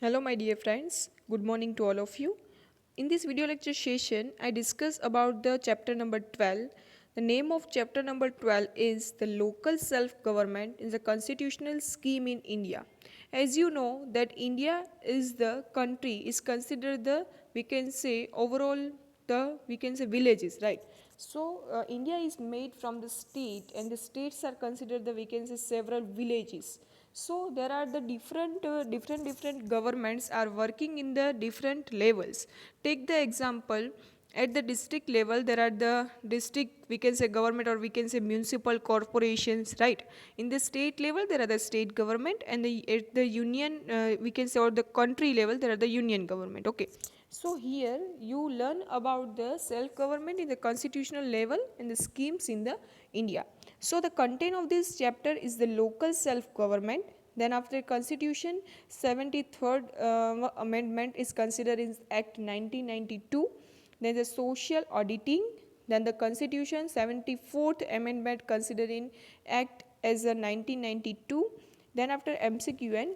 Hello my dear friends, good morning to all of you. In this video lecture session, I discuss about the chapter number 12. The name of chapter number 12 is the local self-government in the constitutional scheme in India. As you know that India is the country is considered the we can say overall the we can say villages, right? So India is made from the state and the states are considered the we can say several villages. So there are the different governments are working in the different levels. Take the example at the district level there are the district we can say government or we can say municipal corporations, right? In the state level there are the state government and at the union we can say or the country level there are the union government. Okay, so here you learn about the self government in the constitutional level and the schemes in the India. So the content of this chapter is the local self government. Then after constitution 73rd amendment is considered in act 1992. Then the social auditing. Then the constitution 74th amendment considered in act as a 1992. Then after MCQN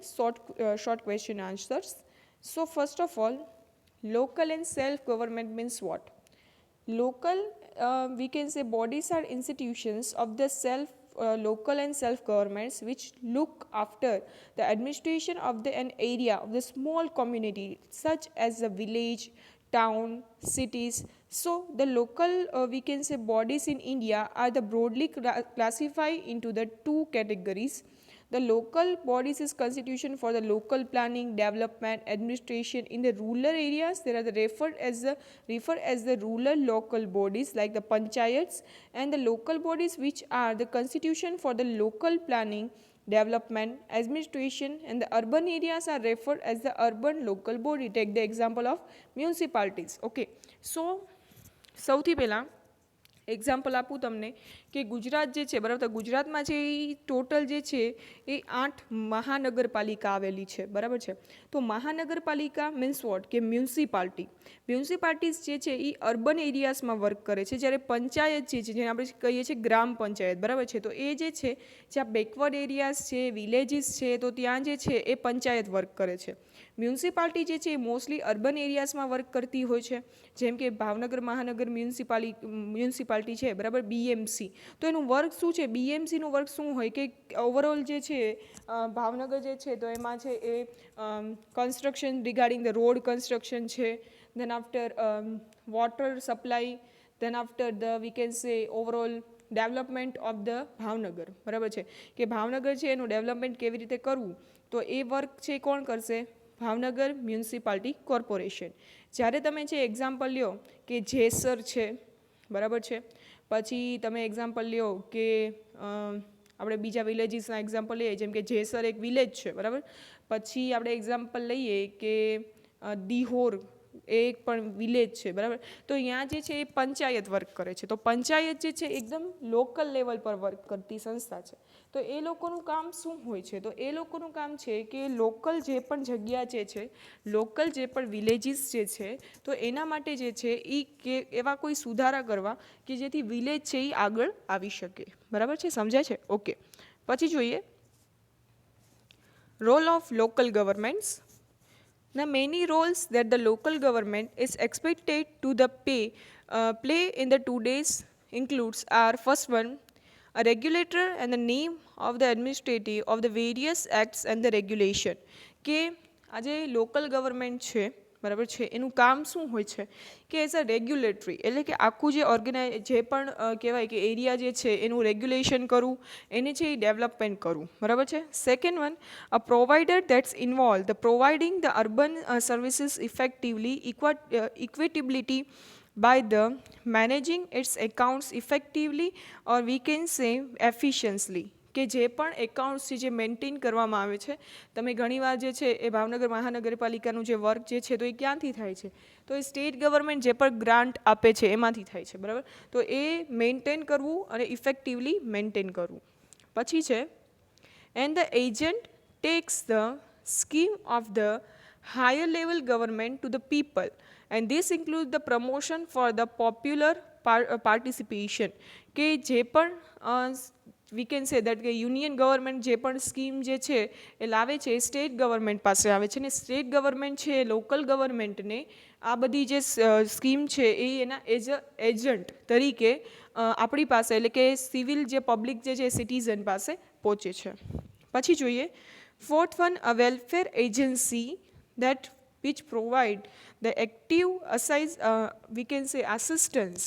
short question answers. So first of all, local and self government means what? Local we can say bodies are institutions of the local and self governments which look after the administration of an area of the small community such as a village, town, cities. So the local we can say bodies in India are the broadly classified into the two categories. The local bodies is constitution for the local planning, development, administration in the rural areas. There are the referred as the rural local bodies like the panchayats, and the local bodies which are the constitution for the local planning, development, administration, and the urban areas are referred as the urban local body. Take the example of municipalities. Okay, so સૌથી પહેલાં example આપું તમને કે ગુજરાત જે છે બરાબર, તો ગુજરાતમાં છે એ ટોટલ જે છે એ 8 મહાનગરપાલિકા આવેલી છે, બરાબર છે. તો મહાનગરપાલિકા મીન્સ વોટ કે મ્યુનિસિપાલિટીઝ જે છે એ અર્બન એરિયાઝમાં વર્ક કરે છે, જ્યારે પંચાયત જે છે જેને આપણે કહીએ છીએ ગ્રામ પંચાયત, બરાબર છે, તો એ જે છે જ્યાં બેકવર્ડ એરિયાઝ છે, વિલેજીસ છે, તો ત્યાં જે છે એ પંચાયત વર્ક કરે છે. મ્યુનિસિપાલિટી જે છે એ મોસ્ટલી અર્બન એરિયાઝમાં વર્ક કરતી હોય છે, જેમ કે ભાવનગર મહાનગર મ્યુનિસિપાલિટી છે, બરાબર, BMC. તો એનું વર્ક શું છે? BMCનું વર્ક શું હોય કે ઓવરઓલ જે છે ભાવનગર જે છે તો એમાં છે એ construction regarding the road construction છે, then after water supply, then after the we can say overall development of the Bhavnagar, બરાબર છે, કે ભાવનગર છે એનું ડેવલપમેન્ટ કેવી રીતે કરવું, તો એ વર્ક છે કોણ કરશે? Bhavnagar municipality corporation. જ્યારે તમે છે એક્ઝામ્પલ લ્યો કે જેસર છે, બરાબર છે, પછી તમે એક્ઝામ્પલ લ્યો કે આપણે બીજા વિલેજીસના એક્ઝામ્પલ લઈએ, જેમ કે જેસર એક વિલેજ છે, બરાબર, પછી આપણે એક્ઝામ્પલ લઈએ કે દિહોર એ એક પણ વિલેજ છે, બરાબર, તો અહીંયા જે છે એ પંચાયત વર્ક કરે છે. તો પંચાયત જે છે એકદમ લોકલ લેવલ પર વર્ક કરતી સંસ્થા છે. તો એ લોકોનું કામ શું હોય છે? તો એ લોકોનું કામ છે કે લોકલ જે પણ જગ્યા જે છે, લોકલ જે પણ વિલેજીસ જે છે, તો એના માટે જે છે એ કે એવા કોઈ સુધારા કરવા કે જેથી વિલેજ છે એ આગળ આવી શકે, બરાબર છે, સમજાય છે? ઓકે, પછી જોઈએ role of local governments. The many roles that the local government is expected to play in the today's includes are first one, a regulator and the name of the administrative of the various acts and the regulation. કે આજે local government છે, બરાબર છે, એનું કામ શું હોય છે કે એઝ અ રેગ્યુલેટરી, એટલે કે આખું જે જે પણ કહેવાય કે એરિયા જે છે એનું રેગ્યુલેશન કરવું, એને છે એ ડેવલપમેન્ટ કરવું, બરાબર છે. Second one, a provider that's involve the providing the urban services effectively equitability by the managing its accounts effectively or we can say efficiently. કે જે પણ એકાઉન્ટ્સ છે જે મેન્ટેન કરવામાં આવે છે, તમે ઘણીવાર જે છે એ ભાવનગર મહાનગરપાલિકાનું જે વર્ક જે છે તો એ ક્યાંથી થાય છે? તો એ સ્ટેટ ગવર્મેન્ટ જે પણ ગ્રાન્ટ આપે છે એમાંથી થાય છે, બરાબર, તો એ મેન્ટેન કરવું અને ઇફેક્ટિવલી મેન્ટેન કરવું. પછી છે and the agent tax the scheme of the higher level government to the people, and this includes the promotion for the popular participation. કે જે પણ વી કેન સે દેટ કે યુનિયન ગવર્મેન્ટ જે પણ સ્કીમ જે છે એ લાવે છે એ સ્ટેટ ગવર્મેન્ટ પાસે આવે છે, ને સ્ટેટ ગવર્મેન્ટ છે એ લોકલ ગવર્મેન્ટને આ બધી જે સ્કીમ છે એ એના એઝ અ એજન્ટ તરીકે આપણી પાસે એટલે કે સિવિલ જે પબ્લિક જે છે સિટીઝન પાસે પહોંચે છે. પછી જોઈએ fourth one, a welfare agency that which provide the active we can say assistance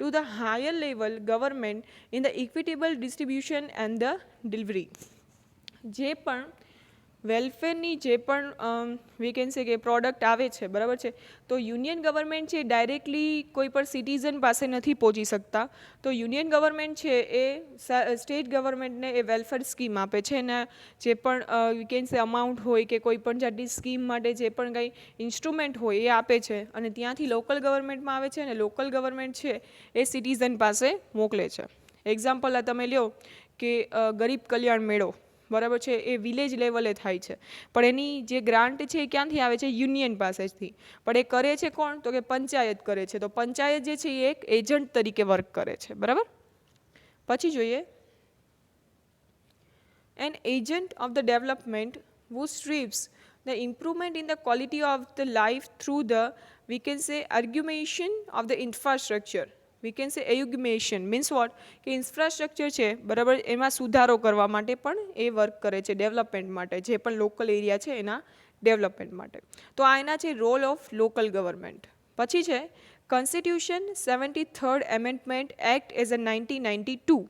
to the higher level government in the equitable distribution and the delivery. જે પણ વેલફેરની જે પણ વી કેન સે કે પ્રોડક્ટ આવે છે, બરાબર છે, તો યુનિયન ગવર્મેન્ટ છે ડાયરેક્ટલી કોઈ પણ સિટીઝન પાસે નથી પહોંચી શકતા, તો યુનિયન ગવર્મેન્ટ છે એ સ્ટેટ ગવર્મેન્ટને એ વેલફેર સ્કીમ આપે છે, અને જે પણ વી કેન સે અમાઉન્ટ હોય કે કોઈ પણ જાતની સ્કીમ માટે જે પણ કંઈ ઇન્સ્ટ્રુમેન્ટ હોય એ આપે છે, અને ત્યાંથી લોકલ ગવર્મેન્ટમાં આવે છે, અને લોકલ ગવર્મેન્ટ છે એ સિટીઝન પાસે મોકલે છે. એક્ઝામ્પલ આ તમે લ્યો કે ગરીબ કલ્યાણ મેળો, બરાબર છે, એ વિલેજ લેવલે થાય છે, પણ એની જે ગ્રાન્ટ છે એ ક્યાંથી આવે છે? યુનિયન પાસેથી. પણ એ કરે છે કોણ? તો કે પંચાયત કરે છે. તો પંચાયત જે છે એ એક એજન્ટ તરીકે વર્ક કરે છે, બરાબર. પછી જોઈએ an agent of the development who strives the improvement in the quality of the life through the we can say argumentation of the infrastructure. We can say augmentation means what કે infrastructure છે, બરાબર, એમાં સુધારો કરવા માટે પણ એ work કરે છે, ડેવલપમેન્ટ માટે, જે પણ લોકલ એરિયા છે એના ડેવલપમેન્ટ માટે. તો આ એના છે રોલ ઓફ લોકલ ગવર્મેન્ટ. પછી છે constitution 73rd amendment act as a 1992.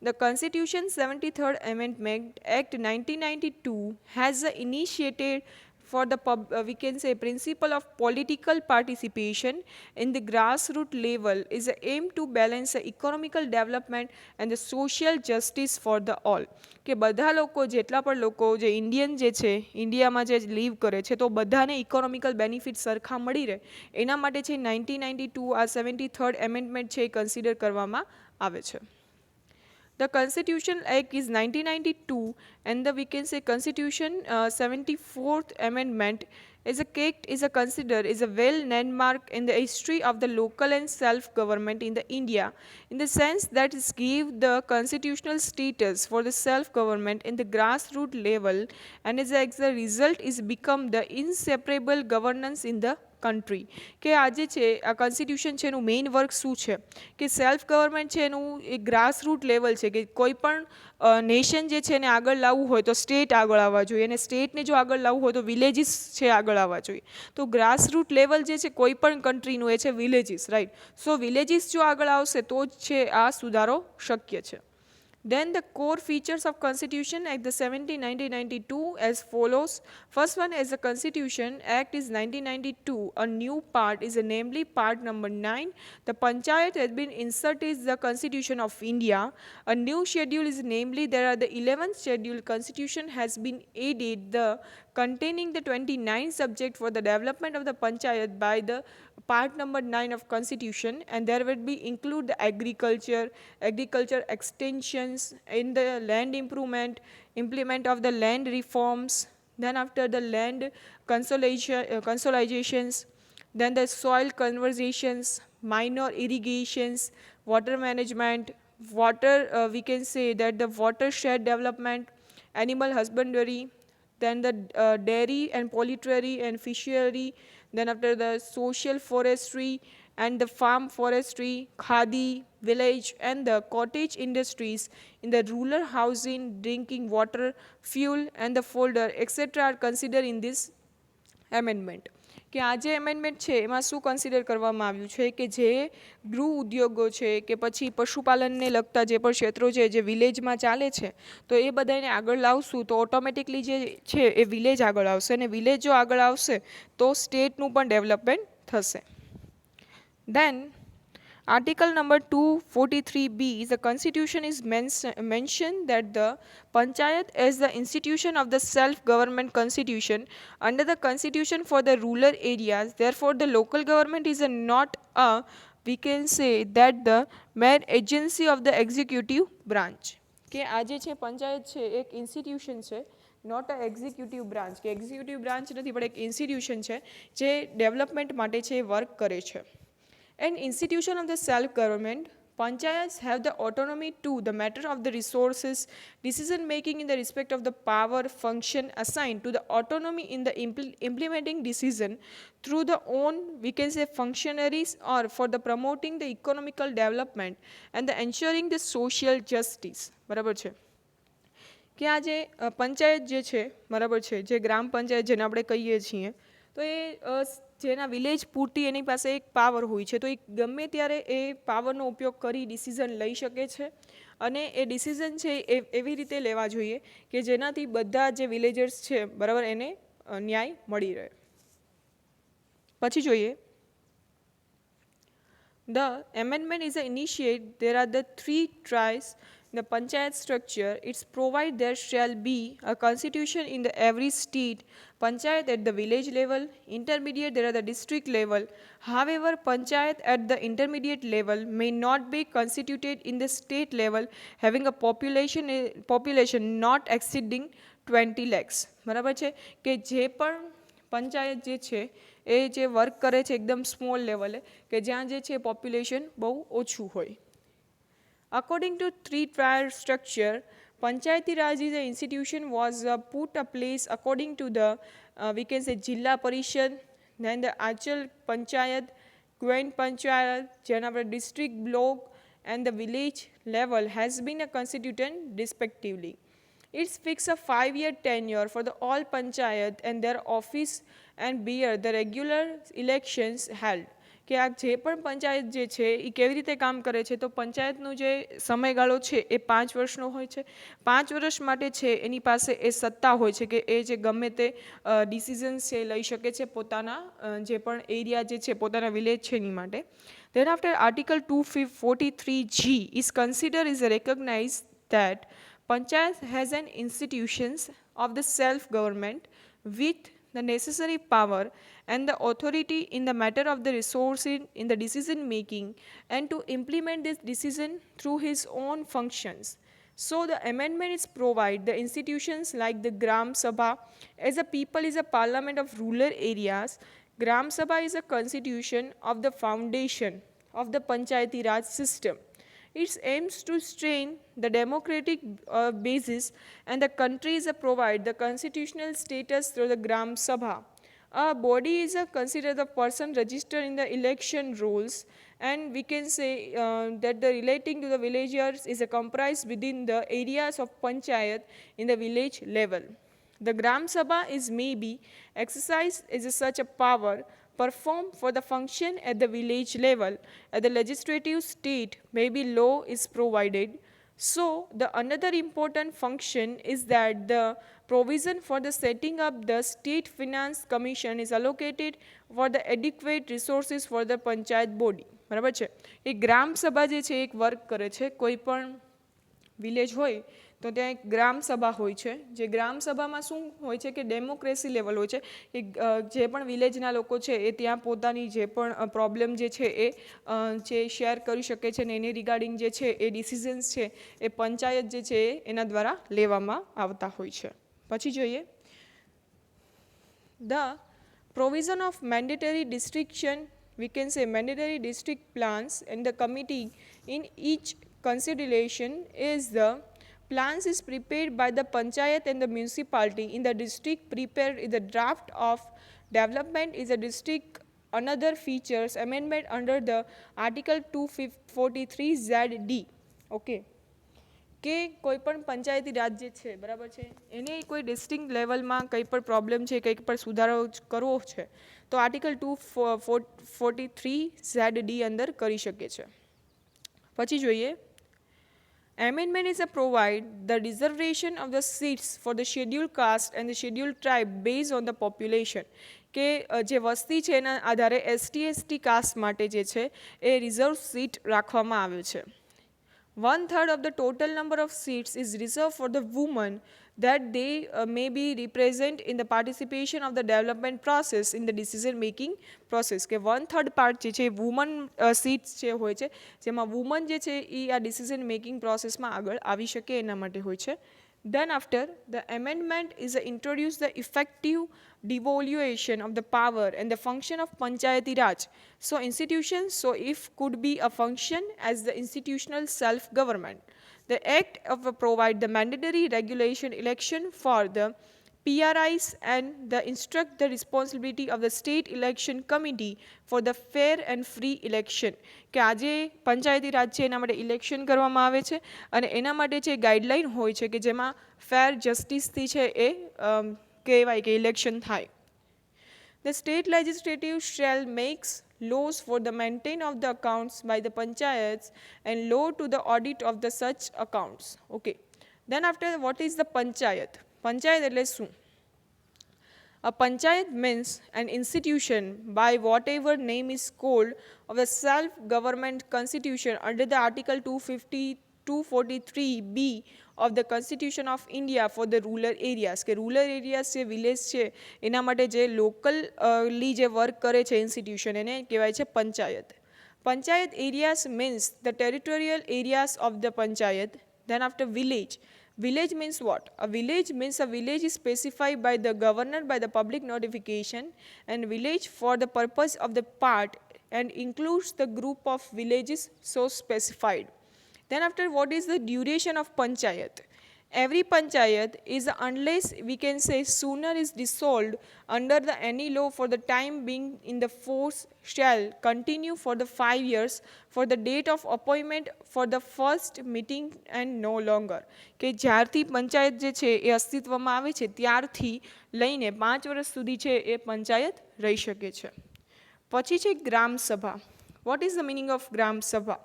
The Constitution 73rd Amendment Act 1992 has initiated for the we can say principle of political participation in the grassroots level is aim to balance the economical development and the social justice for the all. કે બધા લોકો, જેટલા પણ લોકો જે Indian જે છે ઇન્ડિયામાં જે લીવ કરે છે તો બધાને ઇકોનોમિકલ બેનિફિટ સરખા મળી રહે એના માટે છે 1992 આ 73rd એમેન્ડમેન્ટ છે એ કન્સિડર કરવામાં આવે છે. The Constitution Act is 1992 and the we can say Constitution 74th Amendment is considered is a well landmark in the history of the local and self-government in the India, in the sense that it gives the constitutional status for the self-government in the grassroots level, and as a result is become the inseparable governance in the country. કે આજે છે આ constitution છે એનું main work શું છે કે self government છે એનું એક ગ્રાસ રૂટ લેવલ છે કે કોઈ પણ નેશન જે છે એને આગળ લાવવું હોય તો સ્ટેટ આગળ આવવા જોઈએ, અને સ્ટેટને જો આગળ લાવવું હોય તો વિલેજીસ છે આગળ આવવા જોઈએ. તો ગ્રાસ રૂટ લેવલ જે છે કોઈ પણ કન્ટ્રીનું એ છે વિલેજીસ, રાઈટ. સો વિલેજીસ જો આગળ આવશે તો જ છે આ સુધારો શક્ય છે. Then the core features of Constitution Act the 1992 as follows. First one is the Constitution Act is 1992. A new part is namely part number 9. The Panchayat has been inserted in the Constitution of India. A new schedule is namely there are the 11th schedule Constitution has been added the containing the 29 subject for the development of the Panchayat by the part number 9 of Constitution, and there will be include the agriculture extensions in the land improvement, implement of the land reforms, then after the land consolidations, then the soil conservations, minor irrigations, water management, water we can say that the watershed development, animal husbandry, then the dairy and poultry and fishery, then after the social forestry and the farm forestry, khadi, village and the cottage industries, in the rural housing, drinking water, fuel and the folder etc. are considered in this amendment. કે આ જે amendment છે એમાં શું consider કરવામાં આવ્યું છે કે જે ગૃહ ઉદ્યોગો છે કે પછી પશુપાલનને લગતા જે પણ ક્ષેત્રો છે જે વિલેજમાં ચાલે છે તો એ બધાને આગળ લાવશું તો ઓટોમેટિકલી જે છે એ વિલેજ આગળ આવશે, અને વિલેજ જો આગળ આવશે તો સ્ટેટનું પણ ડેવલપમેન્ટ થશે. Then Article number 243B, the Constitution is mentioned that the Panchayat is the institution of the self-government constitution under the Constitution for the rural areas. Therefore, the local government is not a, we can say that the mere agency of the executive branch. કે આજે છે પંચાયત છે એક institution છે, not a executive branch, કે executive branch નથી પણ એક ઇન્સ્ટિટ્યુશન છે જે ડેવલપમેન્ટ માટે છે વર્ક કરે છે. An institution of the self-government Panchayats have the autonomy to the matter of the resources, decision making in the respect of the power function assigned to the autonomy in the implementing decision through the own, we can say, functionaries, or for the promoting the economical development and the ensuring the social justice. બરાબર છે કે આ જે પંચાયત જે છે બરાબર છે, જે ગ્રામ પંચાયત જેને આપણે કહીએ છીએ, તો એ જેના વિલેજ પૂરતી એની પાસે એક પાવર હોય છે, તો એ ગમે ત્યારે એ પાવરનો ઉપયોગ કરી ડિસિઝન લઈ શકે છે અને એ ડિસિઝન છે એ એવી રીતે લેવા જોઈએ કે જેનાથી બધા જે વિલેજર્સ છે બરાબર એને ન્યાય મળી રહે. પછી જોઈએ the amendment is an initiate. There are the 3 tries the panchayat structure. It's provide there shall be a constitution in the every state panchayat at the village level, intermediate there are the district level. However, panchayat at the intermediate level may not be constituted in the state level having a population not exceeding 20 lakhs. બરાબર છે કે જે પણ પંચાયત જે છે એ જે work કરે છે એકદમ સ્મોલ લેવલે કે જ્યાં જે છે પોપ્યુલેશન બહુ ઓછું હોય. According to 3-tier structure, Panchayati Raj is an institution was put a place according to the we can say Jilla Parishad, then the Achal Panchayat, Gwen Panchayat, Janavara district block and the village level has been a constituent respectively. It's fixed a 5-year tenure for the all panchayat and their office and bear the regular elections held. કે આ જે પણ પંચાયત જે છે એ કેવી રીતે કામ કરે છે, તો પંચાયતનો જે સમયગાળો છે એ 5 વર્ષનો હોય છે. 5 વર્ષ માટે છે એની પાસે એ સત્તા હોય છે કે એ જે ગમે તે ડિસિઝન્સ છે લઈ શકે છે પોતાના જે પણ એરિયા જે છે પોતાના વિલેજ છે એની માટે. Then after Article 243G is considered is recognized that Panchayat has an institutions of the self-government with the necessary power and the authority in the matter of the resource in the decision making and to implement this decision through his own functions. So the amendment is provide the institutions like the Gram Sabha as a people is a parliament of rural areas. Gram Sabha is a constitution of the foundation of the Panchayati Raj system. It aims to strengthen the democratic basis and the country is a provide the constitutional status through the Gram Sabha. A body is a considered the person registered in the election rolls, and we can say that the relating to the villagers is a comprised within the areas of panchayat in the village level. The Gram Sabha is maybe exercised as such a power performed for the function at the village level. At the legislative state, maybe law is provided. So the another important function is that the provision for the setting up the state finance commission is allocated for the adequate resources for the panchayat body. બરાબર છે. એ ગ્રામ સભા જે છે એક work કરે છે, કોઈ પણ વિલેજ હોય તો ત્યાં એક ગ્રામ સભા હોય છે. જે ગ્રામ સભામાં શું હોય છે કે ડેમોક્રેસી લેવલ હોય છે, એ જે પણ વિલેજના લોકો છે એ ત્યાં પોતાની જે પણ પ્રોબ્લેમ જે છે એ જે શેર કરી શકે છે ને એની રિગાર્ડિંગ જે છે એ ડિસિઝન્સ છે એ પંચાયત જે છે એના દ્વારા લેવામાં આવતા હોય છે. પછી જોઈએ the provision of mandatory distriction, we can say mandatory district plans and the committee in each consideration is the plans is prepared by the panchayat and the municipality in the district prepared in the draft of development is a district another features amendment under the article 243ZD. okay કે કોઈ પણ પંચાયતી રાજ જે છે બરાબર છે એને કોઈ district લેવલમાં કંઈ પણ પ્રોબ્લેમ છે, કંઈ પણ સુધારો કરવો છે તો આર્ટિકલ 243ZD અંદર કરી શકે છે. પછી જોઈએ amendment is a provide the reservation of the seats for the scheduled caste and the scheduled tribe based on the population. કે જે વસ્તી છે એના આધારે ST કાસ્ટ માટે જે છે એ રિઝર્વ સીટ રાખવામાં આવ્યો છે. 1/3 of the total number of seats is reserved for the women that they may be represent in the participation of the development process in the decision making process. કે 1/3 part જે છે woman seats જે હોય છે જેમાં woman જે છે એ આ ડિસિઝન મેકિંગ પ્રોસેસમાં આગળ આવી શકે એના માટે હોય છે. Then after, the amendment is introduced the effective devolution of the power and the function of Panchayati Raj. So institutions, so if could be a function as the institutional self-government. The act of provide the mandatory regulation election for the PRIs and the instruct the responsibility of the state election committee for the fair and free election. કે આજે પંચાયતી રાજ છે એના માટે election કરવામાં આવે છે અને એના માટે જે ગાઈડલાઈન હોય છે કે જેમાં ફેર જસ્ટિસથી છે એ કહેવાય કે ઇલેક્શન થાય. The state legislative shall makes laws for the maintain of the accounts by the panchayats and law to the audit of the such accounts. Okay. Then after, what is the panchayat? Panchayat એટલે શું? A panchayat means an institution by whatever name is called of a self-government constitution under the Article 250, 243B of the Constitution of India for the rural areas. કે rural areas જે village છે એના માટે જે locally જે work કરે છે institution એને કહેવાય છે panchayat. Panchayat areas means the territorial areas of the panchayat. Then after, village. Village means what? A village means a village is specified by the governor by the public notification, and village for the purpose of the part and includes the group of villages so specified. Then after, what is the duration of panchayat? Every panchayat is, unless we can say sooner is dissolved under the any law for the time being in the force, shall continue for the 5 years for the date of appointment for the first meeting and no longer. કે જ્યારથી પંચાયત જે છે એ અસ્તિત્વમાં આવે છે ત્યારથી લઈને 5 વર્ષ સુધી છે એ પંચાયત રહી શકે છે. પછી છે ગ્રામ સભા. What is the meaning of gram sabha?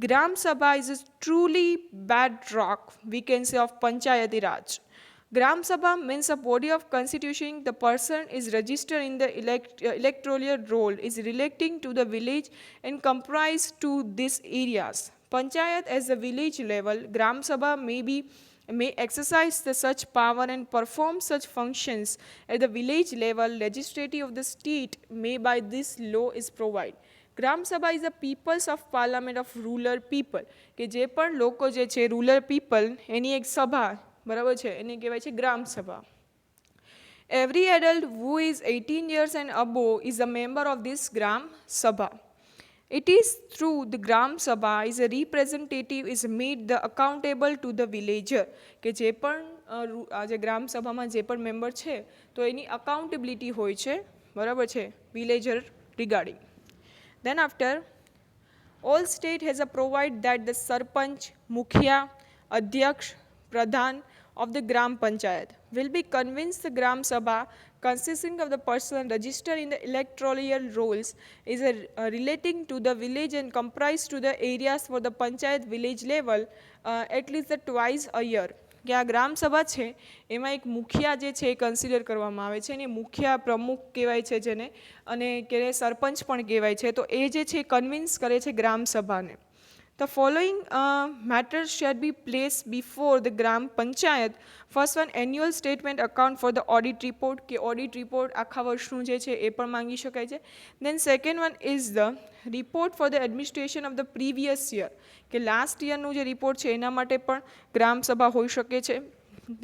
Gram Sabha is a truly bedrock, we can say, of Panchayati Raj. Gram Sabha means a body of constituting the person is registered in the electoral roll, is relating to the village and comprised to these areas. Panchayat as the village level, Gram Sabha may exercise the such power and perform such functions at the village level. Legislative of the state may by this law is provide. Gram Sabha is a people's of parliament of rural people. કે જે પણ લોકો જે છે rural people એની એક સભા બરાબર છે એને કહેવાય છે ગ્રામ સભા. Every adult who is 18 years and above is a member of this Gram Sabha. It is through the Gram Sabha is a representative is made the accountable to the villager. કે જે પણ આજે ગ્રામ સભામાં જે પણ મેમ્બર છે તો એની accountability હોય છે બરાબર છે villager regarding. Then after, all state has a provide that the sarpanch, mukhya, adhyaksh, pradhan of the gram panchayat will be convinced the gram sabha consisting of the person registered in the electoral rolls is relating to the village and comprised to the areas for the panchayat village level at least twice a year. કે આ ગ્રામ સભા છે એમાં એક મુખિયા જે છે એ consider કરવામાં આવે છે અને મુખિયા પ્રમુખ કહેવાય છે જેને અને કે સરપંચ પણ કહેવાય છે તો એ જે છે કન્વિન્સ કરે છે ગ્રામ સભાને. The following matters shall be placed before the Gram Panchayat. First one, annual statement account for the audit report. કે audit report આખા વર્ષનું જે છે એ પણ માંગી શકાય છે. Then second one is the report for the administration of the previous year. કે last year નું જે report છે એના માટે પણ ગ્રામ સભા હોઈ શકે છે.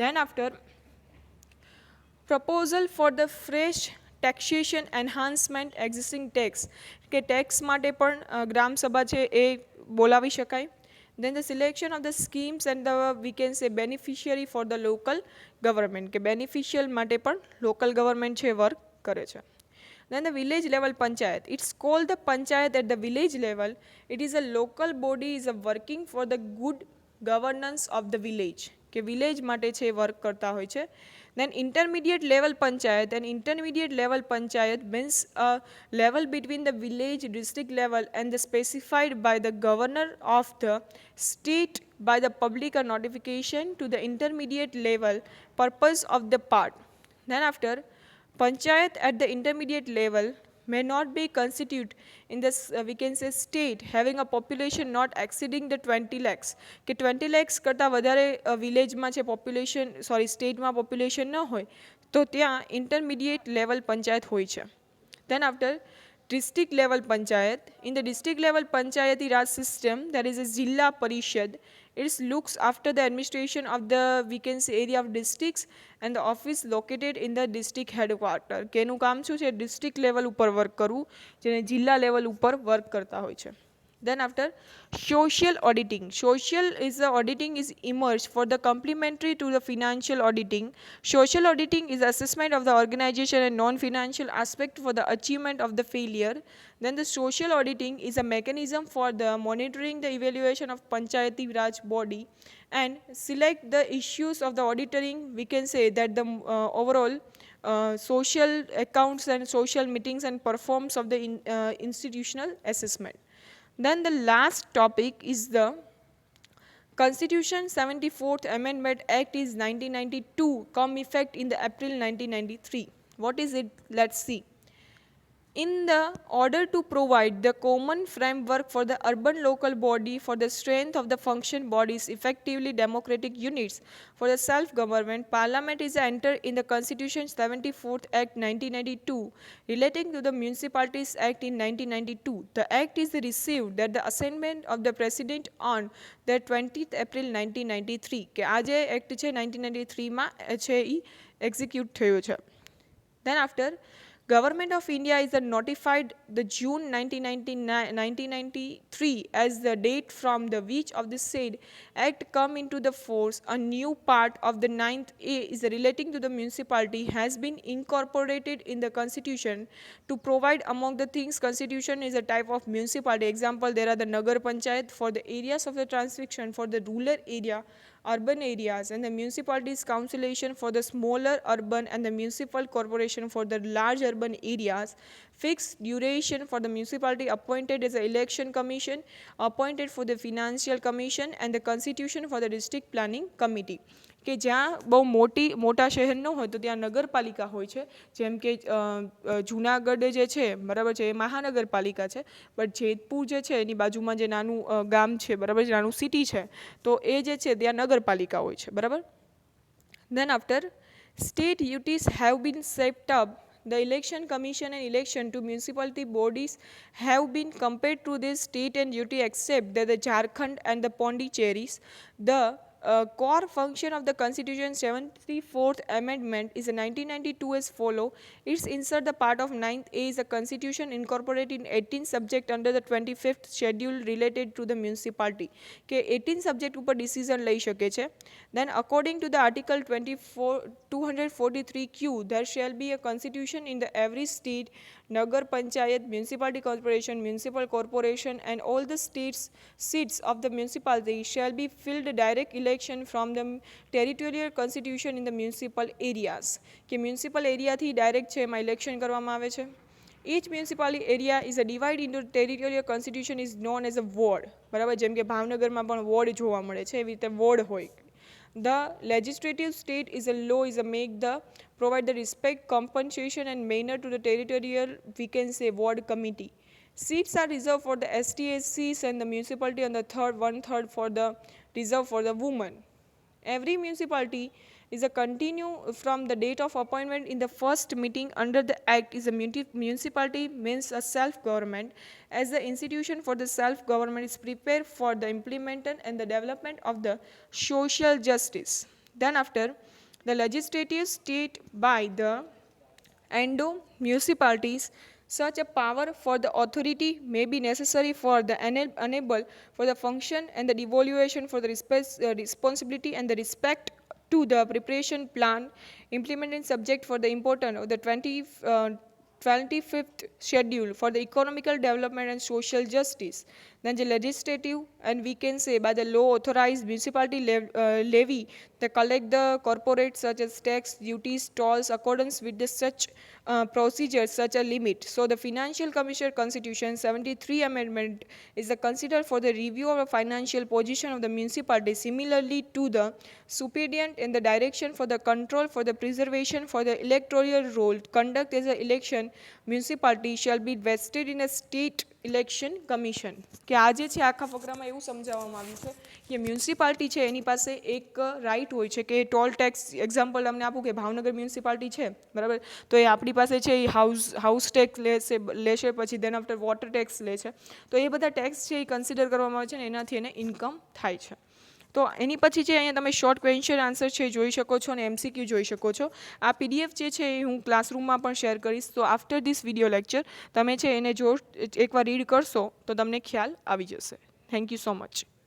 Then after, proposal for the fresh taxation enhancement existing tax. કે tax માટે પણ ગ્રામ સભા છે એ બોલાવી શકાય. Then the selection of the schemes and the we can say beneficiary for the local government. કે beneficial માટે પણ local government છે work કરે છે. Then the village level panchayat. It's called the panchayat at the village level. It is a local body is a working for the good governance of the village. કે village માટે છે work કરતા હોય છે. Then intermediate level panchayat, and intermediate level panchayat means a level between the village district level and the specified by the governor of the state by the public notification to the intermediate level purpose of the part. Then after, panchayat at the intermediate level may not be constituted in this we can say state having a population not exceeding the 20 lakhs. કે 20 lakhs કરતાં વધારે વિલેજમાં છે population સ્ટેટમાં population ન હોય તો ત્યાં intermediate level panchayat હોય છે. Then after, district level panchayat. In the district level panchayati raj system, there is a Jilla Parishad. It looks after the administration of the we can say area of districts and the office located in the district headquarter કે એનું કામ શું છે district level ઉપર work કરવું જેને જિલ્લા level ઉપર વર્ક કરતા હોય છે. Then after social auditing. Social is the auditing is emerged for the complementary to the financial auditing. Social auditing is assessment of the organization and non-financial aspect for the achievement of the failure. Then the social auditing is a mechanism for the monitoring the evaluation of Panchayati Raj body and select the issues of the auditing. We can say that the overall social accounts and social meetings and performs of the institutional assessment. Then the last topic is the Constitution 74th Amendment Act is 1992 come effect in the April 1993. What is it? Let's see. In the order to provide the common framework for the urban local body for the strength of the function bodies effectively democratic units for the self-government, Parliament is entered in the Constitution 74th Act 1992 relating to the Municipalities Act in 1992. The Act is received that the assignment of the President on the 20th April 1993 કે આ જે act છે 1993 માં છે એ execute થયો છે. Then after Government of India is notified the June 1993 as the date from the which of the said act come into the force. A new part of the 9th A is relating to the municipality has been incorporated in the constitution to provide among the things constitution is a type of municipality. Example, there are the Nagar Panchayat for the areas of the jurisdiction for the rural area, urban areas, and the municipalities councillation for the smaller urban and the municipal corporation for the large urban areas. Fixed duration for the municipality appointed as the election commission, appointed for the financial commission, and the constitution for the district planning committee. કે જ્યાં બહુ મોટા શહેર ન હોય તો ત્યાં નગરપાલિકા હોય છે જેમ કે જૂનાગઢ જે છે બરાબર છે એ મહાનગરપાલિકા છે બટ જેતપુર જે છે એની બાજુમાં જે નાનું ગામ છે બરાબર છે નાનું સિટી છે તો એ જે છે ત્યાં નગરપાલિકા હોય છે બરાબર. Then after state duties have been set up, the election commission and election to municipality bodies have been compared to this state and duty except that the Jharkhand and the Pondicherry's. The core function of the Constitution 74th Amendment is a 1992 as follow. It's insert the part of 9th A is a Constitution incorporated in 18 subject under the 25th schedule related to the municipality. કે 18 subject ઉપર decision લઈ શકે છે. Then according to the article 243Q, there shall be a constitution in the every state, Nagar Panchayat, municipality corporation, municipal corporation, and all the states seats of the municipality shall be filled direct election from the territorial constitution in the municipal areas. કે municipal area થી direct છે એમાં election કરવામાં આવે છે. Each municipality area is a divide into territorial constitution is known as a ward. બરાબર જેમ કે ભાવનગરમાં પણ ward જોવા મળે છે એવી રીતે ward હોય. The legislative state is a law is a make the provide the respect, compensation, and manner to the territorial we can say ward committee. Seats are reserved for the STSCs and the municipality and the one-third for the reserved for the women. Every municipality is a continue from the date of appointment in the first meeting under the act is a municipality means a self-government as the institution for the self-government is prepared for the implementation and the development of the social justice. Then after the legislative state by the endo municipalities such a power for the authority may be necessary for the enable for the function and the devolution for the responsibility and the respect to the preparation plan implementing subject for the important of the 25th schedule for the economical development and social justice. Then the legislative and we can say by the law authorized municipality levy they collect the corporate such as tax, duties, tolls accordance with the such procedures such a limit. So the Financial Commission Constitution 73 Amendment is considered for the review of the financial position of the municipality similarly to the superintendent in the direction for the control for the preservation for the electoral role conduct as an election municipality shall be vested in a state election commission. કે આજે છે આખા ફકરામાં એવું સમજાવવામાં આવ્યું છે કે municipality છે એની પાસે એક રાઇટ હોય છે કે ટોલ ટેક્સ એક્ઝામ્પલ તમને આપું કે ભાવનગર મ્યુનિસિપાલિટી છે બરાબર તો એ આપણી પાસે છે એ હાઉસ ટેક્સ લેશે પછી દેન આફ્ટર વોટર ટેક્સ લે છે તો એ બધા ટેક્સ છે એ કન્સિડર કરવામાં આવે છે ને એનાથી એને ઇન્કમ થાય છે. તો એની પછી છે અહીંયા તમે શોર્ટ ક્વેશ્ચન આન્સર છે જોઈ શકો છો અને MCQ જોઈ શકો છો. આ PDF જે છે એ હું ક્લાસરૂમમાં પણ શેર કરીશ. તો આફ્ટર ધીસ વિડીયો લેક્ચર તમે છે એને જો એકવાર રીડ કરશો તો તમને ખ્યાલ આવી જશે. Thank you so much.